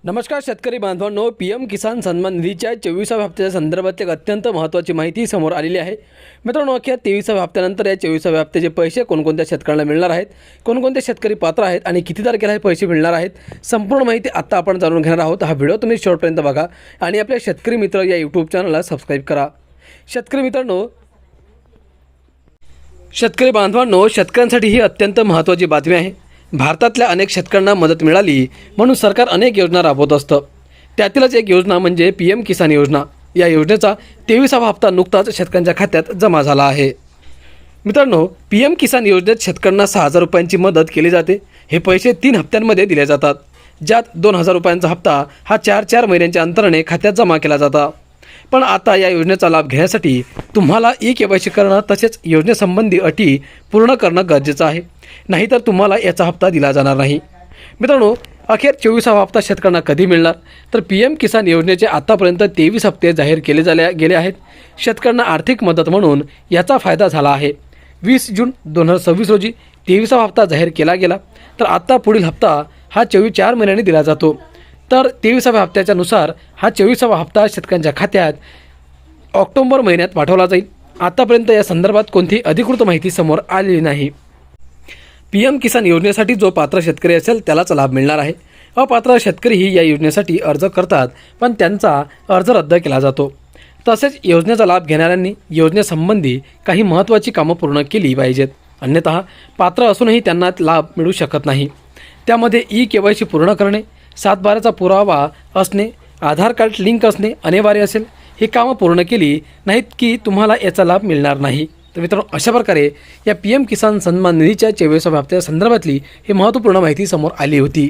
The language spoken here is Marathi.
नमस्कार शेतकरी बांधवांनो, पीएम किसान सन्मान निधीच्या 24व्या हप्त्याच्या संदर्भात एक अत्यंत महत्त्वाची माहिती समोर आलेली आहे। मित्रांनो, अखेर 23व्या हप्त्यानंतर या 24व्या हप्त्याचे पैसे कोणकोणत्या शेतकऱ्यांना मिळणार आहेत, कोणकोणते शेतकरी पात्र आहेत आणि किती तारखेला हे पैसे मिळणार आहेत, संपूर्ण माहिती आता आपण जाणून घेणार आहोत। हा व्हिडिओ तुम्ही शेवटपर्यंत बघा आणि आपल्या शेतकरी मित्र या यूट्यूब चॅनलला सबस्क्राईब करा। शेतकरी मित्रांनो, शेतकरी बांधवांनो, शेतकऱ्यांसाठी ही अत्यंत महत्त्वाची बातमी आहे। भारतातल्या अनेक शेतकऱ्यांना मदत मिळाली म्हणून सरकार अनेक योजना राबवत असतं। त्यातीलच एक योजना म्हणजे पीएम किसान योजना। या योजनेचा 23वा हप्ता नुकताच शेतकऱ्यांच्या खात्यात जमा झाला आहे। मित्रांनो, पीएम किसान योजनेत शेतकऱ्यांना 6,000 रुपयांची मदत केली जाते। हे पैसे 3 हप्त्यांमध्ये दिले जातात, ज्यात 2,000 रुपयांचा हप्ता हा 4 महिन्यांच्या अंतराने खात्यात जमा केला जातो। पण आता या योजनेचा लाभ घेण्यासाठी तुम्हाला ई-केवायसी करणं तसेच योजनेसंबंधी अटी पूर्ण करणं गरजेचं आहे, नाहीतर तुम्हाला याचा हप्ता दिला जाणार नाही। मित्रांनो, अखेर 24वा हप्ता शेतकऱ्यांना कधी मिळणार, तर पीएम किसान योजनेचे आतापर्यंत 23 हप्ते जाहीर केले गेले आहेत। शेतकऱ्यांना आर्थिक मदत म्हणून याचा फायदा झाला आहे। 20 जून 2026 रोजी 23वा हप्ता जाहीर केला गेला, तर आता पुढील हप्ता हा 4 महिन्यांनी दिला जातो। तर 23व्या हप्त्याच्या नुसार हा 24वा हप्ता शेतकऱ्यांच्या खात्यात ऑक्टोबर महिन्यात पाठवला जाईल। आतापर्यंत या संदर्भात कोणतीही अधिकृत माहिती समोर आलेली नाही। पीएम किसान योजनेसाठी जो पात्र शेतकरी असेल त्यालाच लाभ मिळणार आहे। अपात्र शेतकरीही या योजनेसाठी अर्ज करतात, पण त्यांचा अर्ज रद्द केला जातो। तसेच योजनेचा लाभ घेणाऱ्यांनी योजनेसंबंधी काही महत्त्वाची कामं पूर्ण केली पाहिजेत, अन्यथा पात्र असूनही त्यांना लाभ मिळू शकत नाही। त्यामध्ये ई-केवायसी पूर्ण करणे, 7/12चा पुरावा असणे, आधार कार्ड लिंक असणे अनिवार्य असेल। ही कामं पूर्ण केली नाहीत की तुम्हाला याचा लाभ मिळणार नाही। तर मित्रांनो, अशा प्रकारे या पीएम किसान सन्मान निधीच्या 24व्या हप्त्या संदर्भातली ही महत्त्वपूर्ण माहिती समोर आली होती।